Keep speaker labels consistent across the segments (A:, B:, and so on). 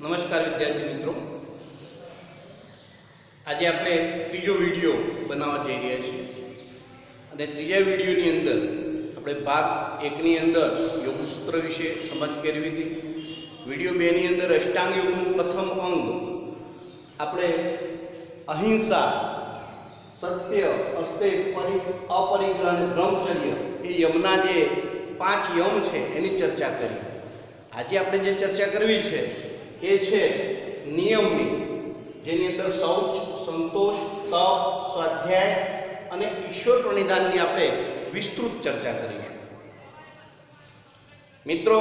A: નમસ્કાર વિદ્યાર્થી મિત્રો, આજે આપણે ત્રીજો વિડીયો બનાવવા જઈ રહ્યા છીએ અને ત્રીજા વિડીયોની અંદર આપણે ભાગ 1 ની અંદર યોગસૂત્ર વિશે સમજ કરવી હતી। વિડીયો 2 ની અંદર અષ્ટાંગ યોગનું પ્રથમ અંગ આપણે અહિંસા, સત્ય, અસ્તેય, અપરિગ્રહ અને બ્રહ્મચર્ય એ યમના જે 5 યમ છે એની ચર્ચા કરી। આજે આપણે જે ચર્ચા કરવી છે એ છે નિયમની, જેની અંદર શૌચ, સંતોષ, તપ, સ્વાધ્યાય અને ઈશ્વર પ્રણિધાનની આપણે વિસ્તૃત ચર્ચા કરીશું। મિત્રો,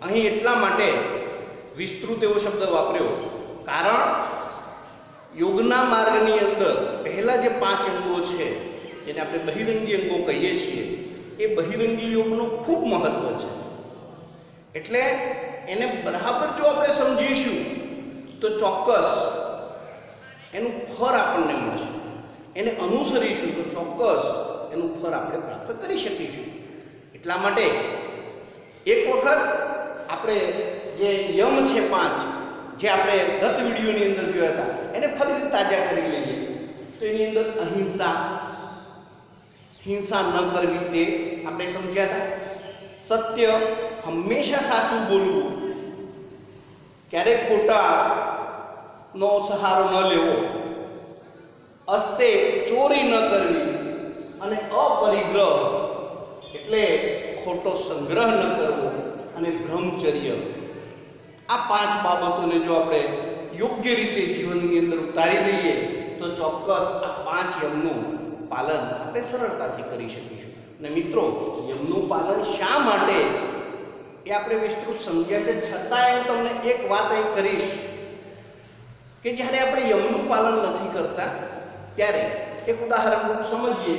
A: અહીં એટલા માટે વિસ્તૃત એવો શબ્દ વાપર્યો કારણ યોગના માર્ગની અંદર પહેલા જે 5 અંગો છે જેને આપણે બહિરંગી અંગો કહીએ છીએ એ બહિરંગી યોગનું ખૂબ મહત્વ છે। એટલે એને બરાબર જો આપણે સમજીશું તો ચોક્કસ એનું ફળ આપણને મળશે, એને અનુસરીશું તો ચોક્કસ એનું ફળ આપણે પ્રાપ્ત કરી શકીશું। એટલા માટે એક વખત આપણે જે યમ છે 5 જે આપણે ગત વિડીયોની અંદર જોયા હતા એને ફરીથી તાજા કરી લઈએ તો એની અંદર અહિંસા, હિંસા ન કરવી તે આપણે સમજ્યા હતા। સત્ય, હંમેશા સાચું બોલવું, ક્યારેક ખોટાનો સહારો ન લેવો, અસ્તેય, ચોરી ન કરવી અને અપરિગ્રહ એટલે ખોટો સંગ્રહ ન કરવો અને બ્રહ્મચર્ય, આ 5 બાબતોને જો આપણે યોગ્ય રીતે જીવનની અંદર ઉતારી દઈએ તો ચોક્કસ આ 5 યમનું પાલન આપણે સરળતાથી કરી શકીશું। અને મિત્રો, યમનું પાલન શા માટે એ આપણે વિસ્તૃત સમજ્યા છે, છતાંય હું તમને એક વાત અહીં કરીશ કે જ્યારે આપણે યમનું પાલન નથી કરતા ત્યારે એક ઉદાહરણ સમજીએ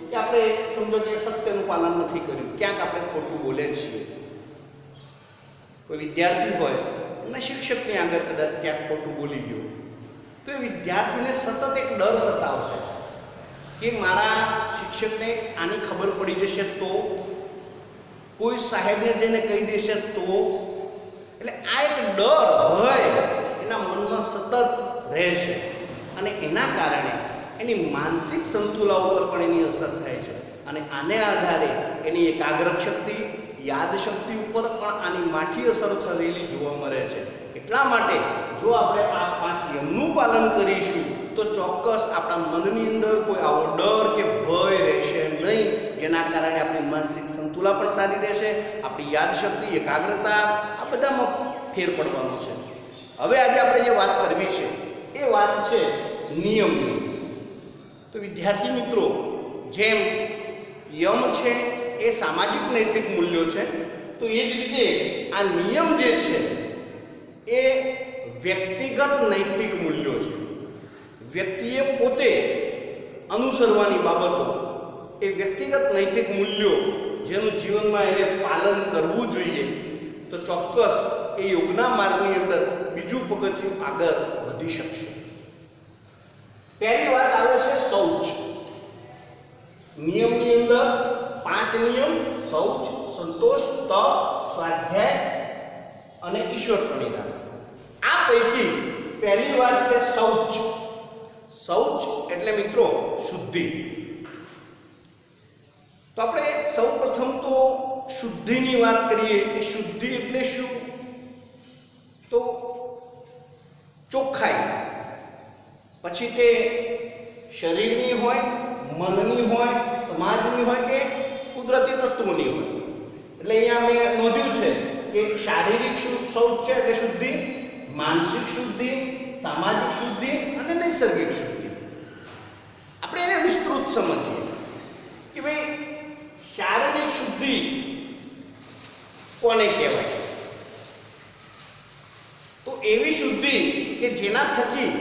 A: કે આપણે સમજો કે સત્યનું પાલન નથી કર્યું, ક્યાંક આપણે ખોટું બોલે છીએ। કોઈ વિદ્યાર્થી હોય અને શિક્ષકની આગળ કદાચ ક્યાંક ખોટું બોલી ગયો તો એ વિદ્યાર્થીને સતત એક ડર સતાવશે કે મારા શિક્ષકને આની ખબર પડી જશે તો, કોઈ સાહેબને જઈને કહી દેશે તો, એટલે આ એક ડર, ભય એના મનમાં સતત રહેશે અને એના કારણે એની માનસિક સંતુલા ઉપર પણ એની અસર થાય છે અને આને આધારે એની એકાગ્ર શક્તિ, યાદ શક્તિ ઉપર પણ આની માઠી અસર થયેલી જોવા મળે છે। એટલા માટે જો આપણે આ 5 યમનું પાલન કરીશું તો ચોક્કસ આપણા મનની અંદર કોઈ આવો ડર કે ભય રહેશે નહીં, જેના કારણે આપણી માનસિક સંતુલા પણ સારી રહેશે, આપણી યાદ શક્તિ, એકાગ્રતા આ બધામાં ફેર પડવાનો છે। હવે આજે આપણે જે વાત કરવી છે એ વાત છે નિયમની। તો વિદ્યાર્થી મિત્રો, જેમ યમ છે એ સામાજિક નૈતિક મૂલ્યો છે તો એ જ રીતે આ નિયમ જે છે એ વ્યક્તિગત નૈતિક મૂલ્યો છે। વ્યક્તિએ પોતે અનુસરવાની બાબતો, એ વ્યક્તિગત નૈતિક મૂલ્યો જેનું જીવનમાં એને પાલન કરવું જોઈએ તો ચોક્કસ એ યોગના માર્ગની અંદર બીજું પગથિયું આગળ વધી શકશે। પહેલી વાત આવે છે શૌચ। નિયમની અંદર 5 નિયમ: શૌચ, સંતોષ, તપ, સ્વાધ્યાય અને ઈશ્વર પ્રણિધાન। આ પૈકી પહેલી વાત છે શૌચ। શૌચ એટલે મિત્રો શુદ્ધિ। તો આપણે સૌ પ્રથમ તો શુદ્ધિની વાત કરીએ કે શુદ્ધિ એટલે શું? તો ચોખ્ખાઈ, પછી તે શરીરની હોય, મનની હોય, સમાજની હોય કે કુદરતી તત્વોની હોય। એટલે અહીંયા મેં નોંધ્યું છે કે શારીરિક શૌચ છે એટલે શુદ્ધિ, માનસિક શુદ્ધિ, સામાજિક શુદ્ધિ અને નૈસર્ગિક શુદ્ધિ। આપણે એને વિસ્તૃત સમજીએ કે ભાઈ શારીરિક શુદ્ધિ કોને કહેવાય? તો એવી શુદ્ધિ કે જેના થકી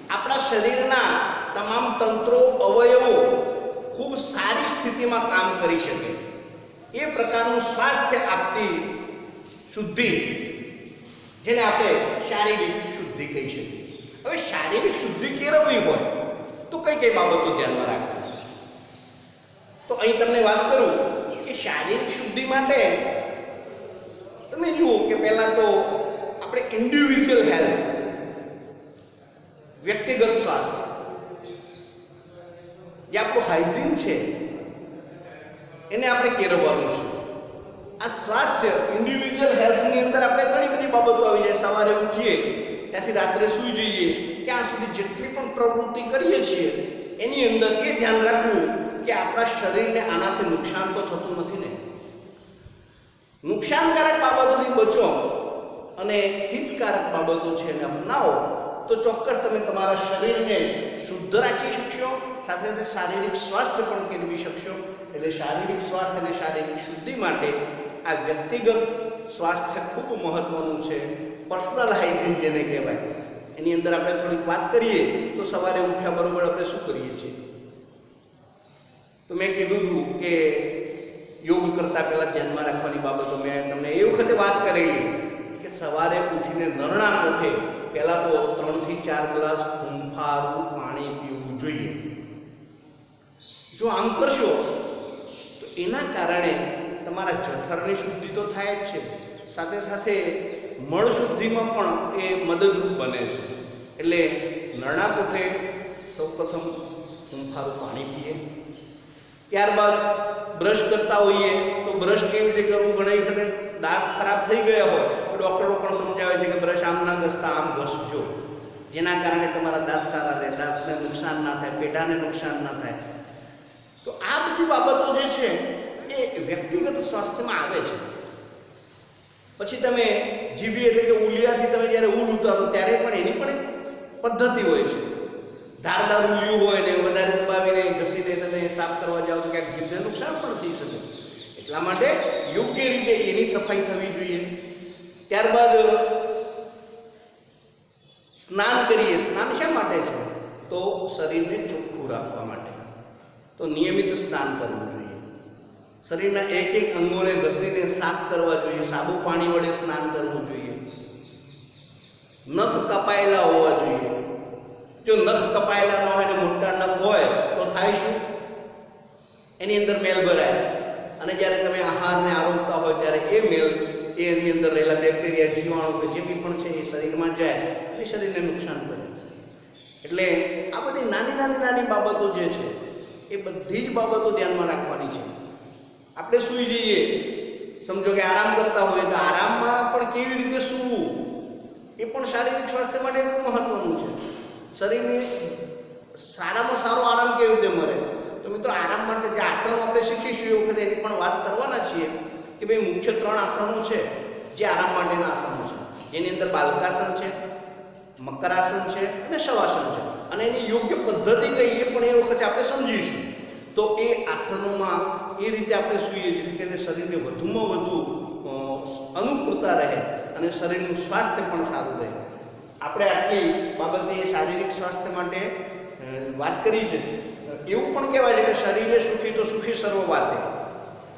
A: આપણા શરીરના તમામ તંત્રો, અવયવો ખૂબ સારી સ્થિતિમાં કામ કરી શકે એ પ્રકારનું સ્વાસ્થ્ય આપતી શુદ્ધિ, જેને આપણે શારીરિક શુદ્ધિ કહી શકીએ। હવે શારીરિક શુદ્ધિ કેળવવી હોય તો કઈ કઈ બાબતો ધ્યાનમાં રાખવી? તો અહીં તમને વાત કરું કે શારીરિક શુદ્ધિ માટે તમે જુઓ કે પહેલાં તો આપણે ઇન્ડિવિજ્યુઅલ હેલ્થ, વ્યક્તિગત સ્વાસ્થ્ય, જે આપણું હાઇજીન છે એને આપણે કેળવવાનું છે. આ સ્વાસ્થ્ય ઇન્ડિવિજ્યુઅલ હેલ્થની અંદર આપણે ઘણી બધી બાબતો આવી જાય. સવારે ઉઠીએ ત્યાંથી રાત્રે સૂઈ જઈએ ત્યાં સુધી જેટલી પણ પ્રવૃત્તિ કરીએ છીએ એની અંદર એ ધ્યાન રાખવું કે આપણા શરીરને આનાથી નુકસાન તો થતું નથી ને. નુકસાનકારક બાબતોથી બચો અને હિતકારક બાબતો છે એને અપનાવો તો ચોક્કસ તમે તમારા શરીરને શુદ્ધ રાખી શકશો, સાથે સાથે શારીરિક સ્વાસ્થ્ય પણ કેળવી શકશો. એટલે શારીરિક સ્વાસ્થ્ય અને શારીરિક શુદ્ધિ માટે આ વ્યક્તિગત સ્વાસ્થ્ય ખૂબ મહત્વનું છે. પર્સનલ હાઇજીન જેને કહેવાય એની અંદર આપણે થોડીક વાત કરીએ તો સવારે ઉઠ્યા બરોબર આપણે શું કરીએ છીએ? તો મેં કીધું હતું કે યોગ કરતાં પહેલાં ધ્યાનમાં રાખવાની બાબતો મેં તમને એ વખતે વાત કરેલી કે સવારે ઉઠીને નરણા કોઠે પહેલાં તો 3 થી 4 ગ્લાસ હૂંફાળું પાણી પીવું જોઈએ. જો આમ કરશો તો એના કારણે તમારા જઠરની શુદ્ધિ તો થાય જ છે, સાથે સાથે મળ શુદ્ધિમાં પણ એ મદદરૂપ બને છે. એટલે નરણા કોઠે સૌપ્રથમ હૂંફાળું પાણી પીએ. ત્યારબાદ બ્રશ કરતા હોઈએ તો બ્રશ કેવી રીતે કરવું? ઘણી વખતે દાંત ખરાબ થઈ ગયા હોય તો ડૉક્ટરો પણ સમજાવે છે કે બ્રશ આમ ના ઘસતા આમ ઘસજો, જેના કારણે તમારા દાંત સારા રહે, દાંતને નુકસાન ના થાય, પેઢાને નુકસાન ના થાય. તો આ બધી બાબતો જે છે એ વ્યક્તિગત સ્વાસ્થ્યમાં આવે છે. પછી તમે જીભી એટલે કે ઉલિયાથી તમે જ્યારે ઊલ ઉતારો ત્યારે પણ એની પણ એક પદ્ધતિ હોય છે. ધારદાર ઉલિયું હોય ને વધારે દબાવીને ઘસીને તમે સાફ કરવા જાઓ તો ક્યાંક જીભને નુકસાન પણ થઈ શકે. એટલા માટે યોગ્ય રીતે એની સફાઈ થવી જોઈએ. ત્યારબાદ સ્નાન કરીએ. સ્નાન શા માટે છે? તો શરીરને ચોખ્ખું રાખવા માટે. તો નિયમિત સ્નાન કરવું જોઈએ. શરીરના એક એક અંગોને ઘસીને સાફ કરવા જોઈએ. સાબુ પાણી વડે સ્નાન કરવું જોઈએ. નખ કપાયેલા હોવા જોઈએ. જો નખ કપાયેલા ન હોય ને મોટા નખ હોય તો થાય શું? એની અંદર મેલ ભરાય અને જ્યારે તમે આહારને આરોગતા હોય ત્યારે એ મેલ એની અંદર રહેલા બેક્ટેરિયા, જીવાણુ કે જે કંઈ પણ છે એ શરીરમાં જાય અને શરીરને નુકસાન કરે. એટલે આ બધી નાની બાબતો જે છે એ બધી જ બાબતો ધ્યાનમાં રાખવાની છે. આપણે સૂઈ જઈએ, સમજો કે આરામ કરતા હોઈએ તો આરામમાં પણ કેવી રીતે સૂવું એ પણ શારીરિક સ્વાસ્થ્ય માટે એટલું મહત્વનું છે. શરીરને સારામાં સારો આરામ કેવી રીતે મળે? તો મિત્રો, આરામ માટે જે આસનો આપણે શીખીશું એ વખતે એની પણ વાત કરવાના છીએ કે ભાઈ મુખ્ય 3 આસનો છે જે આરામ માટેના આસનો છે. એની અંદર બાલકાસન છે, મકરાસન છે અને શવાસન છે. અને એની યોગ્ય પદ્ધતિ કઈ એ પણ એ વખતે આપણે સમજીશું. તો એ આસનોમાં એ રીતે આપણે સૂઈએ જેથી કરીને શરીરને વધુમાં વધુ અનુકૂળતા રહે અને શરીરનું સ્વાસ્થ્ય પણ સારું રહે. આપણે આટલી બાબતની શારીરિક સ્વાસ્થ્ય માટે વાત કરી છે. એવું પણ કહેવાય છે કે શરીરે સુખી તો સુખી સર્વ વાતે.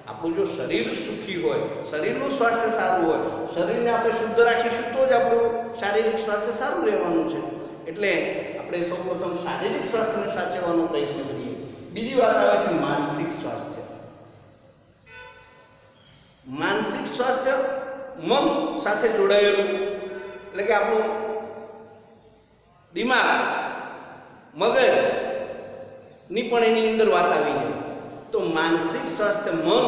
A: આપણું જો શરીર સુખી હોય, શરીરનું સ્વાસ્થ્ય સારું હોય, શરીરને આપણે શુદ્ધ રાખીશું તો જ આપણું શારીરિક સ્વાસ્થ્ય સારું રહેવાનું છે. એટલે આપણે સૌપ્રથમ શારીરિક સ્વાસ્થ્યને સાચવવાનો પ્રયત્ન કરીએ. બીજી વાત આવે છે માનસિક સ્વાસ્થ્ય. માનસિક સ્વાસ્થ્ય મન સાથે જોડાયેલું, એટલે કે આપણું દિમાગ, મગજની પણ એની અંદર વાત આવી જાય. તો માનસિક સ્વાસ્થ્ય, મન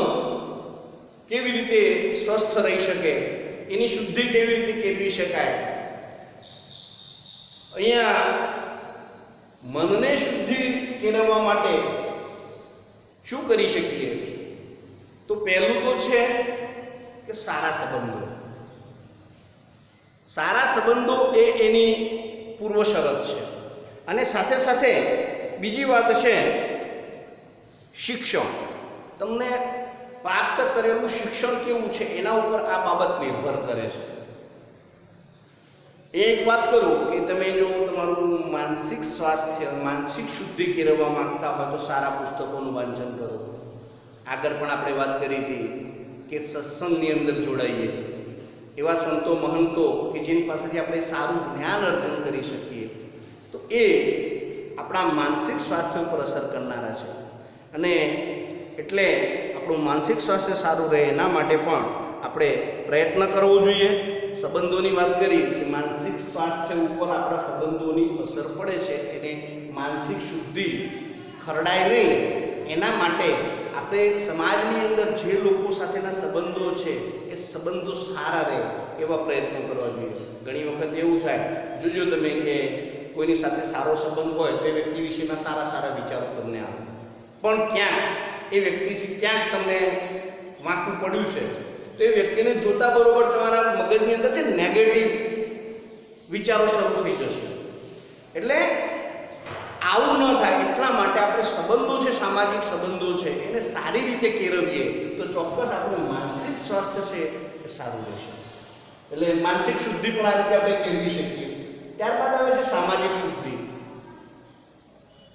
A: કેવી રીતે સ્વસ્થ રહી શકે, એની શુદ્ધિ કેવી રીતે કેળવી શકાય? અહીંયા મનને શુદ્ધિ કેળવવા માટે શું કરી શકીએ? તો પહેલું તો છે કે સારા સંબંધો. સારા સંબંધો એ એની પૂર્વ શરત છે. અને સાથે સાથે બીજી વાત છે શિક્ષણ. તમને પ્રાપ્ત કરેલું શિક્ષણ કેવું છે એના ઉપર આ બાબત નિર્ભર કરે છે. એક વાત કરું કે તમે જો તમારું માનસિક સ્વાસ્થ્ય, માનસિક શુદ્ધિ કેળવવા માંગતા હોય તો સારા પુસ્તકોનું વાંચન કરો. આગળ પણ આપણે વાત કરી હતી કે સત્સંગની અંદર જોડાઈએ. એવા સંતો, મહંતો કે જેની પાસેથી આપણે સારું જ્ઞાન અર્જન કરી શકીએ તો એ આપણા માનસિક સ્વાસ્થ્ય ઉપર અસર કરનારા છે. અને એટલે આપણું માનસિક સ્વાસ્થ્ય સારું રહે એના માટે પણ આપણે પ્રયત્ન કરવો જોઈએ. સંબંધોની વાત કરી કે માનસિક સ્વાસ્થ્ય ઉપર આપણા સંબંધોની અસર પડે છે, એને માનસિક શુદ્ધિ ખરડાય નહીં એના માટે આપણે સમાજની અંદર જે લોકો સાથેના સંબંધો છે એ સંબંધો સારા રહે એવા પ્રયત્નો કરવા જોઈએ. ઘણી વખત એવું થાય, જોજો તમે કે કોઈની સાથે સારો સંબંધ હોય તો એ વ્યક્તિ વિશેના સારા સારા વિચારો તમને આવે, પણ ક્યાંક એ વ્યક્તિથી ક્યાંક તમને વાંકું પડ્યું છે તો એ વ્યક્તિને જોતા બરોબર તમારા મગજની અંદર છે નેગેટિવ વિચારો શરૂ થઈ જશે. એટલે આવું ન થાય એટલા માટે આપણે સંબંધો છે, સામાજિક સંબંધો છે, એને સારી રીતે કેળવીએ તો ચોક્કસ આપણું માનસિક સ્વાસ્થ્ય છે એ સારું રહેશે. એટલે માનસિક શુદ્ધિ પણ આ રીતે આપણે કેળવી શકીએ. ત્યારબાદ આવે છે સામાજિક શુદ્ધિ.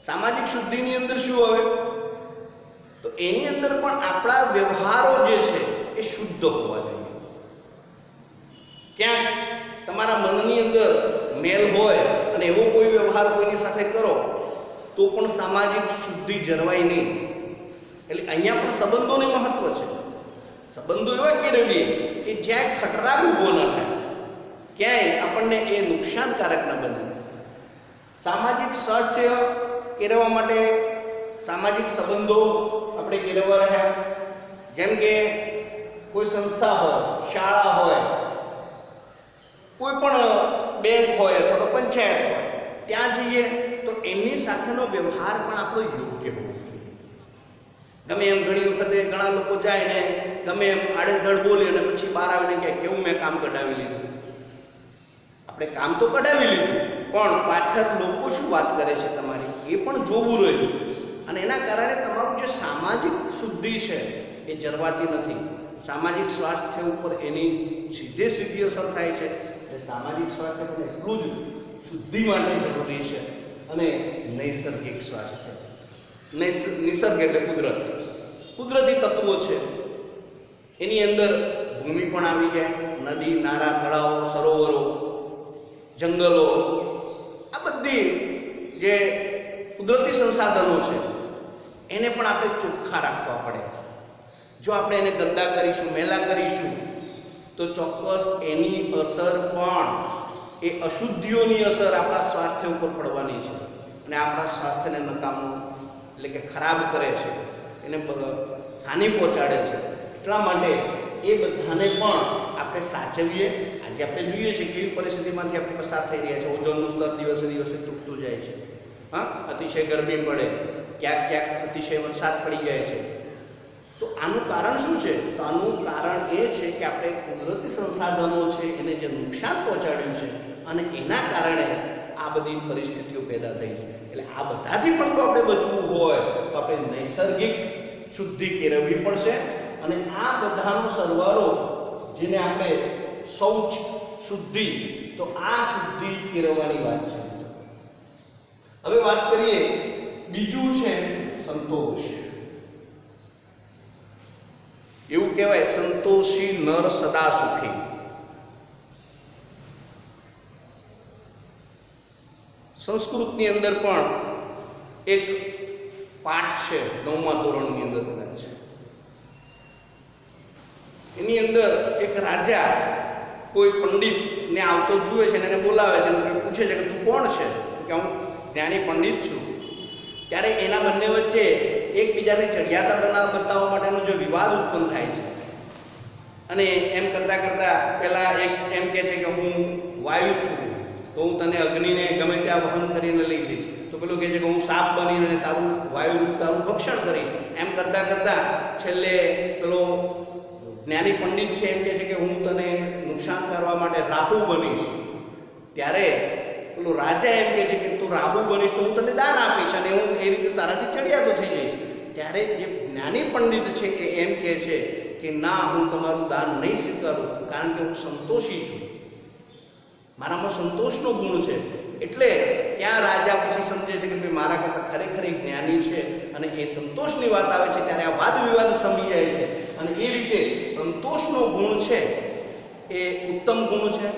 A: સામાજિક શુદ્ધિની અંદર શું આવે તો એની અંદર પણ આપણા વ્યવહારો જે છે એ શુદ્ધ હોવા જોઈએ. ક્યાંક તમારા મનની અંદર મેલ હોય અને એવો કોઈ વ્યવહાર કોઈની સાથે કરો તો પણ સામાજિક શુદ્ધિ જળવાય નહીં. એટલે અહીંયા પણ સંબંધોને મહત્વ છે. સંબંધો એવા કેળવીએ કે જ્યાં ખટરાગ ઊભો ન થાય, ક્યાંય આપણને એ નુકસાનકારક ન બને. સામાજિક સ્વાસ્થ્ય કેળવવા માટે સામાજિક સંબંધો આપણે કેળવવા રહ્યા. જેમ કે કોઈ સંસ્થા હોય, શાળા હોય, કોઈ પણ બેંક હોય અથવા તો પંચાયત હોય, ત્યાં જઈએ તો એમની સાથેનો વ્યવહાર પણ આપણો યોગ્ય હોવો જોઈએ. ગમે એમ ઘણી વખતે ઘણા લોકો જાય ને ગમે એમ આડેધડ બોલે અને પછી બહાર આવીને કહે કેવું મેં કામ કઢાવી લીધું. આપણે કામ તો કઢાવી લીધું પણ પાછળ લોકો શું વાત કરે છે તમારી એ પણ જોવું રહ્યું, અને એના કારણે તમારું જે સામાજિક શુદ્ધિ છે એ જળવાતી નથી. સામાજિક સ્વાસ્થ્ય ઉપર એની સીધી અસર થાય છે. એ સામાજિક સ્વાસ્થ્ય પણ એટલું જ શુદ્ધિ માટે જરૂરી છે. અને નૈસર્ગિક સ્વાસ્થ્ય, નિસર્ગ એટલે કુદરત, કુદરતી તત્વો છે એની અંદર ભૂમિ પણ આવી જાય, નદી, નાળા, તળાવો, સરોવરો, જંગલો, આ બધી જે કુદરતી સંસાધનો છે એને પણ આપણે ચોખ્ખા રાખવા પડે. જો આપણે એને ગંદા કરીશું, મેલા કરીશું તો ચોક્કસ એની અસર પણ એ અશુદ્ધિઓની અસર આપણા સ્વાસ્થ્ય ઉપર પડવાની છે અને આપણા સ્વાસ્થ્યને નકામું એટલે કે ખરાબ કરે છે, એને હાનિ પહોંચાડે છે. એટલા માટે એ બધાને પણ આપણે સાચવીએ. આજે આપણે જોઈએ છીએ કેવી પરિસ્થિતિમાંથી આપણે પસાર થઈ રહ્યા છે. ઓઝોનનું સ્તર દિવસે દિવસે તૂટતું જાય છે. અતિશય ગરમી પડે, ક્યાંક ક્યાંક અતિશય વરસાદ પડી જાય છે. તો આનું કારણ શું છે? તો આનું કારણ એ છે કે આપણે કુદરતી સંસાધનો છે એને જે નુકસાન પહોંચાડ્યું છે અને એના કારણે આ બધી પરિસ્થિતિઓ પેદા થઈ છે. એટલે આ બધાથી પણ જો આપણે બચવું હોય તો આપણે નૈસર્ગિક શુદ્ધિ કેળવવી પડશે. અને આ બધાનો સરવાળો જેને આપણે શૌચ શુદ્ધિ, તો આ શુદ્ધિ કેળવવાની વાત છે. હવે વાત કરીએ બીજું છે સંતોષ. એવું કહેવાય સંતોષી નર સદા સુખી. સંસ્કૃતની અંદર પણ એક પાઠ છે 9મા ધોરણની અંદર કદાચ છે. એની અંદર એક રાજા કોઈ પંડિતને આવતો જુએ છે અને એને બોલાવે છે અને પૂછે છે કે તું કોણ છે? તો કે હું જ્ઞાની પંડિત છું. ત્યારે એના બંને વચ્ચે એકબીજાને ચડિયાતા બતાવવા માટેનો જે વિવાદ ઉત્પન્ન થાય છે અને એમ કરતાં કરતાં પહેલાં એક એમ કહે છે કે હું વાયુ છું તો હું તને અગ્નિને ગમે ત્યાં વહન કરીને લઈ જઈશ. તો પેલું કહે છે કે હું સાપ બનીને તારું વાયુરૂપ તારું ભક્ષણ કરીશ. એમ કરતાં કરતાં છેલ્લે પેલો જ્ઞાની પંડિત છે એમ કહે છે કે હું તને નુકસાન કરવા માટે રાહુ બનીશ. ત્યારે પેલો રાજા એમ કહે છે કે તું રાહુ બનીશ તો હું તને દાન આપીશ અને હું એ રીતે તારાથી ચડિયાતો થઈ જઈશ. ત્યારે જે જ્ઞાની પંડિત છે એ એમ કહે છે કે ના, હું તમારું દાન નહીં સ્વીકારું, કારણ કે હું સંતોષી છું, મારામાં સંતોષનો ગુણ છે. એટલે ત્યાં રાજા પછી સમજે છે કે ભાઈ મારા કરતાં ખરેખર એક જ્ઞાની છે અને એ સંતોષની વાત આવે છે ત્યારે આ વાદ વિવાદ સમી જાય છે. અને એ રીતે સંતોષનો ગુણ છે એ ઉત્તમ ગુણ છે.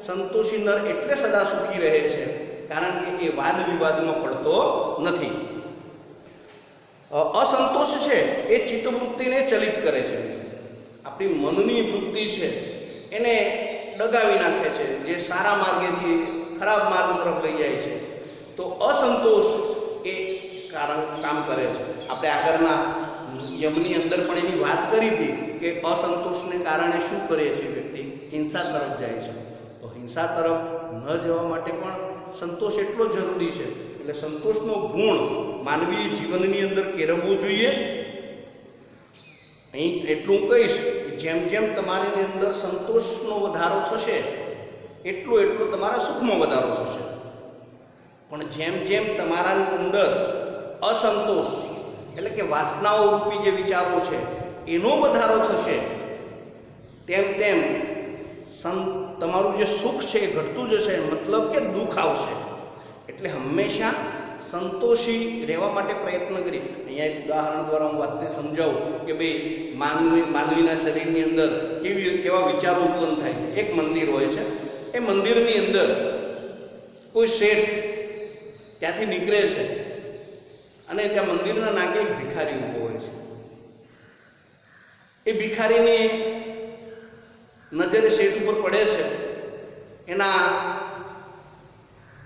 A: સંતોષી નર એટલે સદા સુખી રહે છે કારણ કે એ વાદ વિવાદમાં પડતો નથી. અસંતોષ છે એ ચિત્તવૃત્તિને ચલિત કરે છે. આપણી મનની વૃત્તિ છે એને ડગાવી નાખે છે, જે સારા માર્ગેથી ખરાબ માર્ગ તરફ લઈ જાય છે. તો અસંતોષ એ કામ કરે છે. આપણે આગળના યમની અંદર પણ એની વાત કરી હતી કે અસંતોષને કારણે શું કરે છે વ્યક્તિ? હિંસા તરફ જાય છે. તો હિંસા તરફ ન જવા માટે પણ સંતોષ એટલો જરૂરી છે. એટલે સંતોષનો ગુણ માનવીય જીવનની અંદર કેળવવો જોઈએ. અહીં એટલું કહીશ કે જેમ જેમ તમારી અંદર સંતોષનો વધારો થશે એટલો તમારા સુખમાં વધારો થશે. પણ જેમ જેમ તમારાની અંદર અસંતોષ એટલે કે વાસનાઓ રૂપી જે વિચારો છે એનો વધારો થશે તેમ તેમ તમારું જે સુખ છે એ ઘટતું જશે, મતલબ કે દુઃખ આવશે. એટલે હંમેશા સંતોષી રહેવા માટે પ્રયત્ન કરી. અહીંયા એક ઉદાહરણ દ્વારા હું વાતને સમજાવું કે ભાઈ માનવીના શરીરની અંદર કેવા વિચારો ઉત્પન્ન થાય છે. એક મંદિર હોય છે, એ મંદિરની અંદર કોઈ શેઠ ત્યાંથી નીકળે છે અને ત્યાં મંદિરના નાકે એક ભિખારી ઊભો હોય છે. એ ભિખારીની નજરે શેઠ ઉપર પડે છે. એના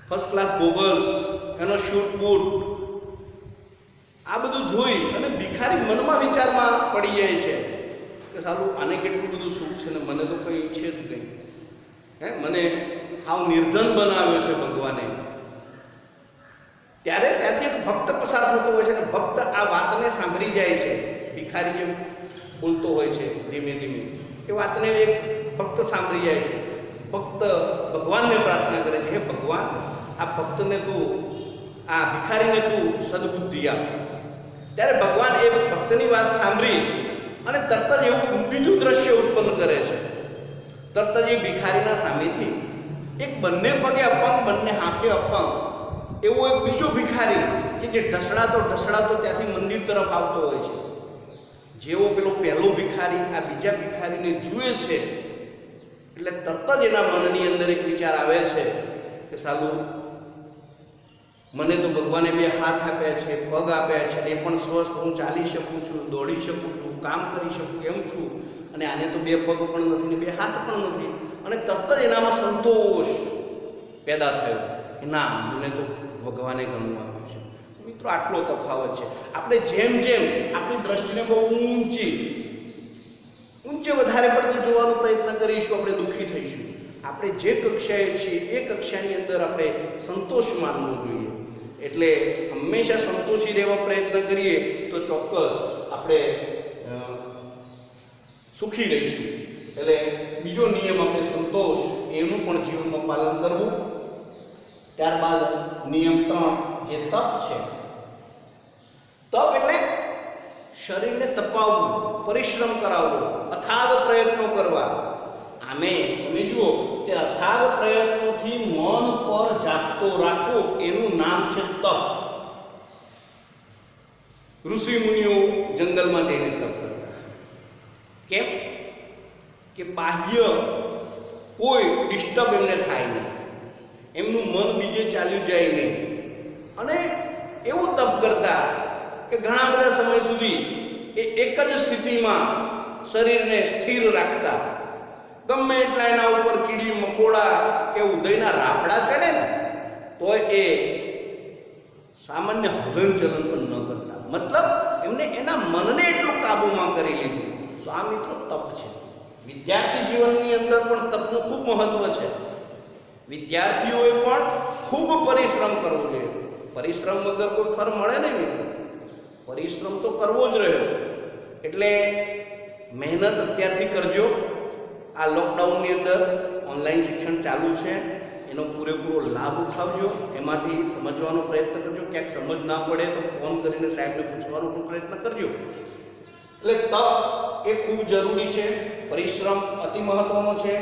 A: ફર્સ્ટ ક્લાસ ગોગલ્સ, એનો શૂટ બૂટ, આ બધું જોઈ અને ભિખારી મનમાં વિચારમાં પડી જાય છે કે સાલું આને કેટલું બધું સુખ છે ને મને તો કંઈ છે જ નહીં. મને હાવ નિર્ધન બનાવ્યો છે ભગવાને. ત્યારે ત્યાંથી એક ભક્ત પસાર થતો હોય છે અને ભક્ત આ વાતને સાંભળી જાય છે. ભિખારી જેમ બોલતો હોય છે ધીમે ધીમે, એ વાતને એક ભક્ત સાંભળી જાય છે. ભક્ત ભગવાનને પ્રાર્થના કરે છે, હે ભગવાન, આ ભક્તને તું, આ ભિખારીને તું સદબુદ્ધિ આપ. ત્યારે ભગવાન એ ભક્તની વાત સાંભળી અને તરત જ એવું બીજું દ્રશ્ય ઉત્પન્ન કરે છે. તરત જ એ ભિખારીના સામેથી એક બંને પગે અપંગ, બંને હાથે અપંગ એવો એક બીજો ભિખારી કે જે ઢસડાતો ત્યાંથી મંદિર તરફ આવતો હોય છે. જેવો પેલો પહેલો ભિખારી આ બીજા ભિખારીને જુએ છે એટલે તરત જ એના મનની અંદર એક વિચાર આવે છે કે સાલું મને તો ભગવાને બે હાથ આપ્યા છે, પગ આપ્યા છે, એ પણ સ્વસ્થ, હું ચાલી શકું છું, દોડી શકું છું, કામ કરી શકું એમ છું, અને આને તો બે પગ પણ નથી ને બે હાથ પણ નથી. અને તરત જ એનામાં સંતોષ પેદા થયો કે ના, મને તો ભગવાને ઘણું આપ્યું છે. મિત્રો, આટલો તફાવત છે. આપણે જેમ જેમ આપણી દ્રષ્ટિને બહુ ઊંચે વધારે પડતું જોવાનો પ્રયત્ન કરીશું, આપણે દુઃખી થઈશું. આપણે જે કક્ષાએ છીએ એ કક્ષાની અંદર આપણે સંતોષ માનવો જોઈએ. એટલે હંમેશા સંતોષી રહેવા પ્રયત્ન કરીએ તો ચોક્કસ આપણે સુખી રહીશું. એટલે બીજો નિયમ આપણે સંતોષ એનું પણ જીવનમાં પાલન કરવું. ત્યારબાદ નિયમ 3 જે તપ છે. તપ એટલે શરીરને તપાવવું, પરિશ્રમ કરાવવો, અથાગ પ્રયત્નો કરવા. આમે તમે જુઓ કે અથાગ પ્રયત્નોથી મન પર જાગતો રાખવો એનું નામ છે તપ. ઋષિ મુનિઓ જંગલમાં જઈને તપ કરતા. કેમ? કે બાહ્ય કોઈ ડિસ્ટર્બ એમને થાય નહીં, એમનું મન બીજે ચાલ્યું જાય નહીં, અને એવું તપ કરતા કે ઘણા બધા સમય સુધી એ એક જ સ્થિતિમાં શરીરને સ્થિર રાખતા. ગમે એટલા એના ઉપર કીડી મકોડા કે ઉદયના રાફડા ચડે ને તો એ સામાન્ય હલનચલન પણ ન કરતા. મતલબ એમને એના મનને એટલું કાબૂમાં કરી લીધું. તો આ મિત્રો તપ છે. વિદ્યાર્થી જીવનની અંદર પણ તપનું ખૂબ મહત્વ છે. વિદ્યાર્થીઓએ પણ ખૂબ પરિશ્રમ કરવો જોઈએ. પરિશ્રમ વગર કોઈ ફળ મળે નહીં મિત્રો. પરિશ્રમ તો કરવો જ રહ્યો. એટલે મહેનત અત્યારથી કરજો. આ લોકડાઉનની અંદર ઓનલાઈન શિક્ષણ ચાલુ છે, એનો પૂરેપૂરો લાભ ઉઠાવજો. એમાંથી સમજવાનો પ્રયત્ન કરજો. ક્યાંક સમજ ના પડે તો ફોન કરીને સાહેબને પૂછવાનો પણ પ્રયત્ન કરજો. એટલે તપ એ ખૂબ જરૂરી છે. પરિશ્રમ અતિ મહત્વનો છે.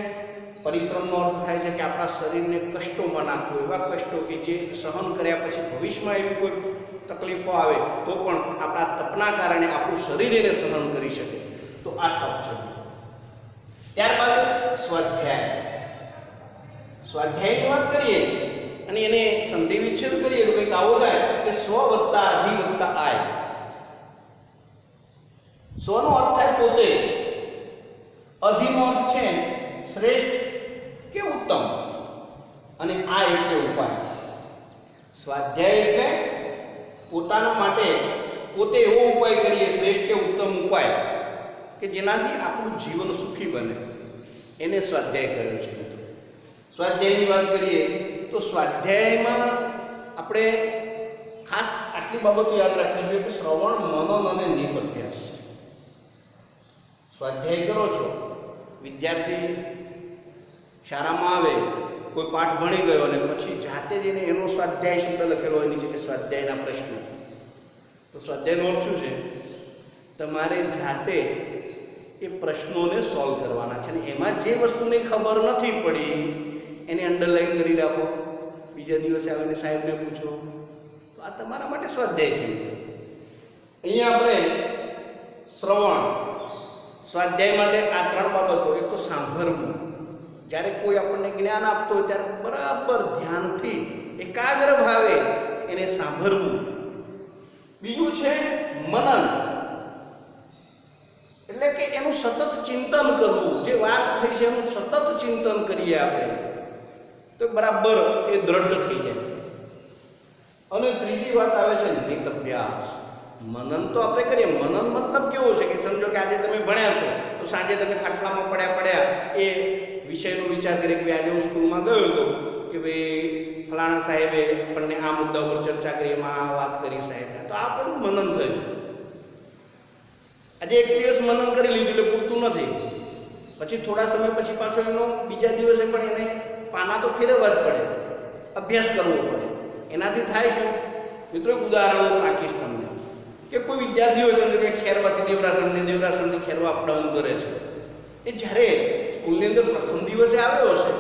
A: પરિશ્રમનો અર્થ થાય છે કે આપણા શરીરને કષ્ટોમાં નાખવું, એવા કષ્ટો કે જે સહન કર્યા પછી ભવિષ્યમાં એવી કોઈ તકલીફો આવે તો પણ આપણા તપના કારણે આપણું શરીર એને સહન કરી શકે. તો આ તપ છે. ત્યારબાદ સ્વાધ્યાય. સ્વાધ્યાયની વાત કરીએ અને એને સંધિ વિચ્છેદ કરીએ તો કંઈક આવો થાય કે સ્વ વત્તા અધિ વત્તા આય. સ્વનો અર્થ થાય પોતે, અધિનો અર્થ છે શ્રેષ્ઠ ઉત્તમ અને આ એટલે ઉપાય. સ્વાધ્યાય એટલે પોતાના માટે પોતે એવો ઉપાય કરીએ, શ્રેષ્ઠ કે ઉત્તમ ઉપાય કે જેનાથી આપણું જીવન સુખી બને, એને સ્વાધ્યાય કર્યો છે. સ્વાધ્યાયની વાત કરીએ તો સ્વાધ્યાયમાં આપણે ખાસ આટલી બાબતો યાદ રાખવી જોઈએ કે શ્રવણ, મનન અને નિત અભ્યાસ. સ્વાધ્યાય કરો છો, વિદ્યાર્થી શાળામાં આવે, કોઈ પાઠ ભણી ગયો અને પછી જાતે જઈને એનો સ્વાધ્યાય શબ્દ લખેલો હોય નીચે કે સ્વાધ્યાયના પ્રશ્નો. તો સ્વાધ્યાયનો અર્થ શું છે? તમારે જાતે એ પ્રશ્નોને સોલ્વ કરવાના છે. અને એમાં જે વસ્તુની ખબર નથી પડી એને અંડરલાઈન કરી રાખો, બીજા દિવસે આવીને સાહેબને પૂછો. તો આ તમારા માટે સ્વાધ્યાય છે. અહીંયા આપણે શ્રવણ, સ્વાધ્યાય માટે આ 3 બાબતો. એક તો સાંભળવું, જ્યારે કોઈ આપણને જ્ઞાન આપતો હોય ત્યારે બરાબર ધ્યાનથી એકાગ્ર ભાવે એને સાંભળવું. બીજું છે મનન, એટલે કે એનું સતત ચિંતન કરવું. જે વાત થઈ છે એનું સતત ચિંતન કરીએ આપણે તો બરાબર એ દ્રઢ થઈ જાય. અને ત્રીજી વાત આવે છે નિત અભ્યાસ. મનન તો આપણે કરીએ. મનન મતલબ કેવો છે કે સમજો કે આજે તમે ભણ્યા છો તો સાંજે તમે ખાટલામાં પડ્યા એ વિષયનો વિચાર કરીએ કે આજે હું સ્કૂલમાં ગયો હતો કે ભાઈ ફલાણા સાહેબે આપણને આ મુદ્દા ઉપર ચર્ચા કરી, એમાં આ વાત કરી સાહેબ, તો આ આપણું મનન થયું. આજે એક દિવસ મનન કરી લીધું એટલે પૂરતું નથી. પછી થોડા સમય પછી પાછો એનો બીજા દિવસે પણ એને પાના તો ફેરવવા જ પડે, અભ્યાસ કરવો પડે. એનાથી થાય શું? મિત્રો એક ઉદાહરણ નાખીશ તમને કે કોઈ વિદ્યાર્થીઓ સમજો કે ખેરવાથી દેવરાસણથી ખેરવા અપડાઉન કરે છે. એ જ્યારે સ્કૂલની અંદર પ્રથમ દિવસે આવ્યો હશે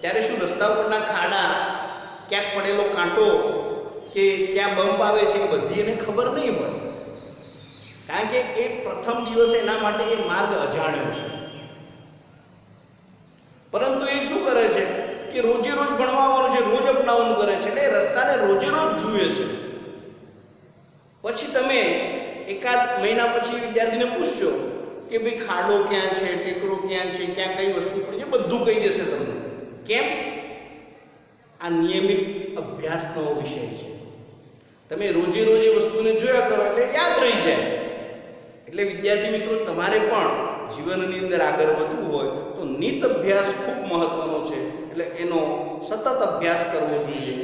A: ત્યારે શું રસ્તા ઉપરના ખાડા, ક્યાંક પડેલો કાંટો કે ક્યાં બમ્પ આવે છે એ બધી એને ખબર નહીં હોય, કારણ કે એ પ્રથમ દિવસે એના માટે એ માર્ગ અજાણ્યો છે. પરંતુ એ શું કરે છે કે રોજે રોજ ભણવા આવવાનું છે, રોજ અપડાઉન કરે છે, એટલે એ રસ્તાને રોજે રોજ જુએ છે. પછી તમે એકાદ મહિના પછી વિદ્યાર્થીને પૂછશો કે ભાઈ ખાડો ક્યાં છે, ટેકરો ક્યાં છે, ક્યાં કઈ વસ્તુ પડી છે, બધું કહી દેશે તમને. કેમ? આ નિયમિત અભ્યાસનો વિષય છે. તમે રોજે રોજ એ વસ્તુને જોયા કરો એટલે યાદ રહી જાય. એટલે વિદ્યાર્થી મિત્રો, તમારે પણ જીવનની અંદર આગળ વધવું હોય તો નિત અભ્યાસ ખૂબ મહત્વનો છે. એટલે એનો સતત અભ્યાસ કરવો જોઈએ.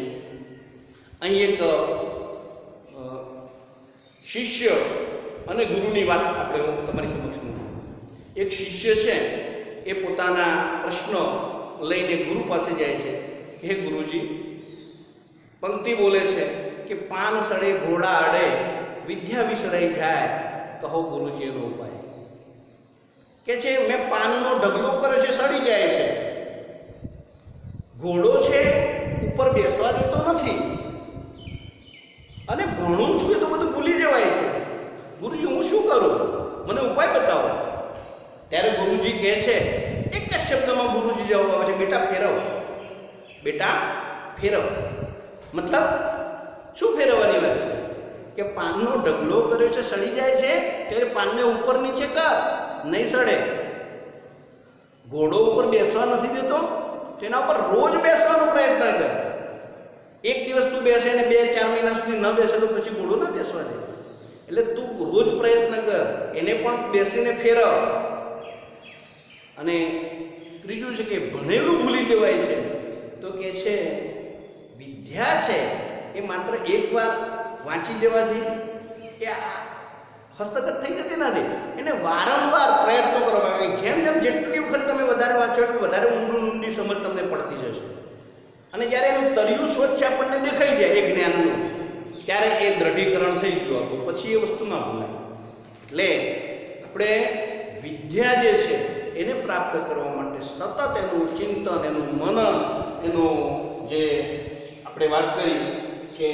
A: અહીં એક શિષ્ય અને ગુરુની વાત આપણે તમારી સમક્ષ મૂકું. એક શિષ્ય છે એ પોતાના પ્રશ્નો લઈને ગુરુ પાસે જાય છે. હે ગુરુજી, પંક્તિ બોલે છે કે પાન સડે ઘોડા અડે, વિદ્યા વિસરાઈ જાય, કહો ગુરુજી એનો ઉપાય. કે છે મેં પાનનો ઢગલો કર્યો છે, સડી જાય છે. ઘોડો છે ઉપર બેસવા દેતો નથી, અને ભણું છું એ તો બધું ભૂલી જવાય છે. ગુરુજી હું શું કરું? મને ઉપાય બતાવો. ત્યારે ગુરુજી કહે છે, એક જ શબ્દમાં ગુરુજી જવાબ આવે છે, બેટા ફેરવ. બેટા ફેરવ. મતલબ શું ફેરવવાની વાત છે? કે પાનનો ઢગલો કર્યો છે, સડી જાય છે, ત્યારે પાનને ઉપર નીચે કર, નહીં સડે. ઘોડો ઉપર બેસવા નથી દેતો, તેના ઉપર રોજ બેસવાનો પ્રયત્ન કર. એક દિવસ તું બેસે ને 2-4 મહિના સુધી ન બેસે તો પછી ઘોડો ના બેસવા દે. એટલે તું રોજ પ્રયત્ન કર, એને પણ બેસીને ફેરવ. અને ત્રીજું છે કે ભણેલું ભૂલી જવાય છે. તો કે છે વિદ્યા છે એ માત્ર એકવાર વાંચી જવાથી એ હસ્તગત થઈ જતી નથી. એને વારંવાર પ્રયત્નો કરવા. જેમ જેમ જેટલી વખત તમે વધારે વાંચો એટલું વધારે ઊંડી સમજ તમને પડતી જશે. અને જ્યારે એનું તર્યું સ્વચ્છ આપણને દેખાઈ જાય એ જ્ઞાનનું, ત્યારે એ દ્રઢીકરણ થઈ ગયું આપણું, પછી એ વસ્તુ ના ભૂલાય. એટલે આપણે વિદ્યા જે છે એને પ્રાપ્ત કરવા માટે સતત એનું ચિંતન, એનું મનન, એનું જે આપણે વાત કરી કે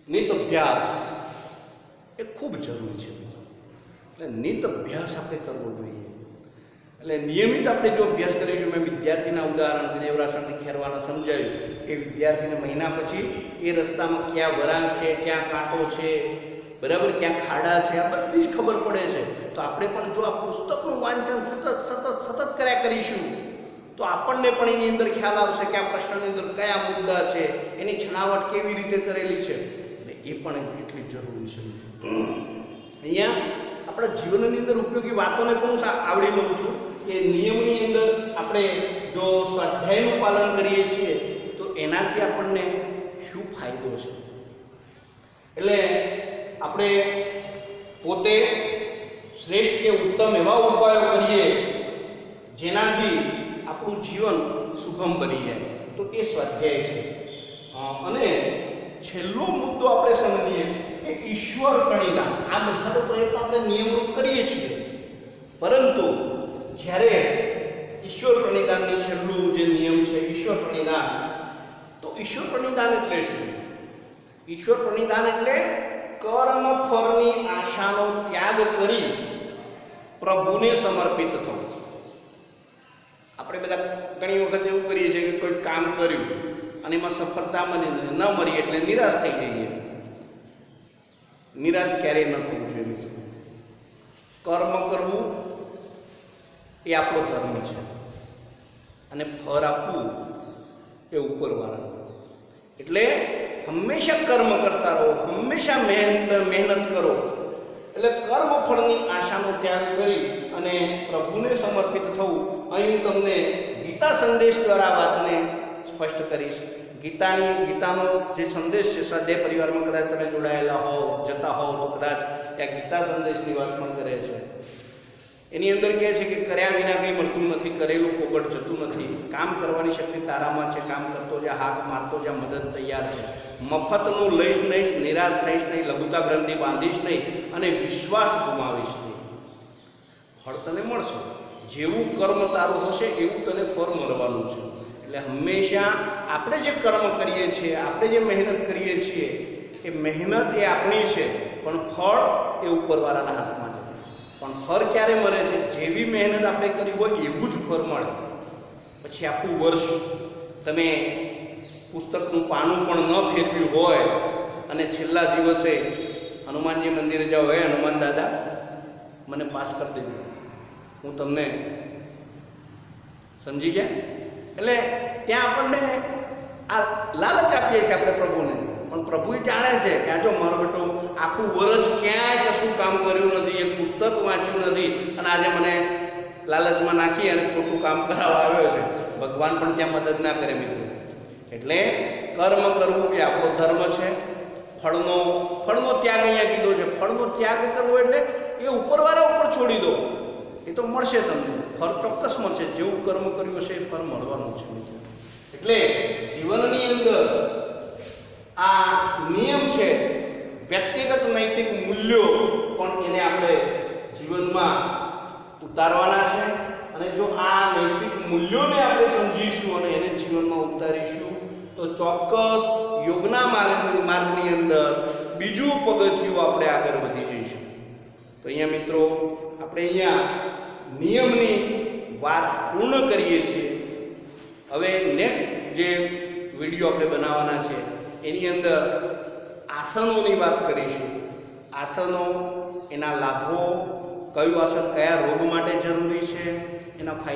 A: નિત અભ્યાસ એ ખૂબ જરૂરી છે. એટલે નિત અભ્યાસ આપણે કરવો જોઈએ. એટલે નિયમિત આપણે જો અભ્યાસ કરીશું, મેં વિદ્યાર્થીના ઉદાહરણ દેવરાસણથી ખેરવાના સમજાવ્યું કે વિદ્યાર્થીને મહિના પછી એ રસ્તામાં ક્યાં વરાંગ છે, ક્યાં કાંટો છે, બરાબર, ક્યાં ખાડા છે, આ બધી જ ખબર પડે છે. તો આપણે પણ જો આ પુસ્તકનું વાંચન સતત કર્યા કરીશું તો આપણને પણ એની અંદર ખ્યાલ આવશે કે આ પ્રશ્નની અંદર કયા મુદ્દા છે, એની છણાવટ કેવી રીતે કરેલી છે, અને એ પણ એટલી જરૂરી છે. અહીંયા આપણા જીવનની અંદર ઉપયોગી વાતોને પણ હું આવડી લઉં છું કે નિયમની અંદર આપણે જો સ્વાધ્યાયનું પાલન કરીએ છીએ તો એનાથી આપણને શું ફાયદો છે. એટલે આપણે પોતે શ્રેષ્ઠ કે ઉત્તમ એવા ઉપાયો કરીએ જેનાથી આપણું જીવન સુગમ બની જાય, તો એ સ્વાધ્યાય છે. અને છેલ્લો મુદ્દો આપણે સમજીએ કે ઈશ્વર પ્રણિધાન. આ બધા તો પ્રયત્નો આપણે નિયમરૂપ કરીએ છીએ, પરંતુ જ્યારે ઈશ્વર પ્રણિધાનની છેલ્લું જે નિયમ છે ઈશ્વર પ્રણિધાન, તો ઈશ્વર પ્રણિધાન એટલે શું? ઈશ્વર પ્રણિધાન એટલે કર્મ ફળની આશાનો ત્યાગ કરી પ્રભુને સમર્પિત થવું. આપણે બધા ઘણી વખત એવું કરીએ છીએ કે કોઈ કામ કર્યું અને એમાં સફળતા ન મળી એટલે નિરાશ થઈ જઈએ. નિરાશ ક્યારેય ન થવું જોઈએ મિત્રો. કર્મ કરવું એ આપણો ધર્મ છે અને ફળ આપવું એ ઉપરવાળાનું. એટલે હંમેશા કર્મ કરતા રહો, હંમેશા મહેનત કરો. એટલે કર્મ ફળની આશાનો ત્યાગ કરી અને પ્રભુને સમર્પિત થવું. અહીં હું તમને ગીતા સંદેશ દ્વારા આ વાતને સ્પષ્ટ કરીશ. ગીતાનો જે સંદેશ છે, સ્વાધ્યાય પરિવારમાં કદાચ તમે જોડાયેલા હોવ, જતા હોવ તો કદાચ ત્યાં ગીતા સંદેશની વાત પણ કરે છે. એની અંદર કહે છે કે કર્યા વિના કંઈ મળતું નથી, કરેલું ફોગટ જતું નથી. કામ કરવાની શક્તિ તારામાં છે, કામ કરતો જ્યાં હાથ મારતો જ્યાં મદદ તૈયાર છે. મફતનું લઈશ નહીં, નિરાશ થઈશ નહીં, લઘુતા ગ્રંથિ બાંધીશ નહીં અને વિશ્વાસ ગુમાવીશ નહીં. ફળ તને મળશે. જેવું કર્મ તારું હશે એવું તને ફળ મળવાનું છે. એટલે હંમેશા આપણે જે કર્મ કરીએ છીએ, આપણે જે મહેનત કરીએ છીએ, એ મહેનત એ આપણી છે, પણ ફળ એ ઉપરવાળાના હાથમાં છે. પણ ફળ ક્યારે મળે છે? જેવી મહેનત આપણે કરી હોય એવું જ ફળ મળે. પછી આખું વર્ષ તમે પુસ્તકનું પાનું પણ ન ફેરવ્યું હોય અને છેલ્લા દિવસે હનુમાનજી મંદિરે જાઓ, હે હનુમાન દાદા મને પાસ કરી દેજો, હું તમને સમજી ગયા. એટલે ત્યાં આપણને આ લાલચ આપીએ છીએ આપણે પ્રભુને, પણ પ્રભુ જાણે છે કે આ જો મારો બેટો આખું વર્ષ ક્યાંય કશું કામ કર્યું નથી, એક પુસ્તક વાંચ્યું નથી અને આજે મને લાલચમાં નાખી અને ખોટું કામ કરાવવા આવ્યો છે. ભગવાન પણ ત્યાં મદદ ના કરે મિત્રો. એટલે કર્મ કરવું એ આપણો ધર્મ છે. ફળનો ત્યાગ અહીંયા કીધો છે. ફળનો ત્યાગ કરવો એટલે એ ઉપરવાળા ઉપર છોડી દો, એ તો મળશે તમને. ફળ ચોક્કસ મળશે. જેવું કર્મ કર્યું હશે એ ફળ મળવાનું છે મિત્રો. એટલે જીવનની અંદર આ નિયમ છે, વ્યક્તિગત નૈતિક મૂલ્યો પણ એને આપણે જીવનમાં ઉતારવાના છે. અને જો આ નૈતિક મૂલ્યોને આપણે સમજીશું અને એને જીવનમાં ઉતારીશું તો ચોક્કસ યોગના માર્ગની અંદર બીજું પગથિયું આપણે આગળ વધી જઈશું. તો અહીંયા મિત્રો આપણે અહીંયા નિયમની વાત પૂર્ણ કરીએ છીએ. હવે નેક્સ્ટ જે વિડીયો આપણે બનાવવાના છે એની અંદર આસનોની વાત કરીશું. આસનો, એના લાભો, કયું આસન કયા રોગ માટે જરૂરી છે, એના ફાયદા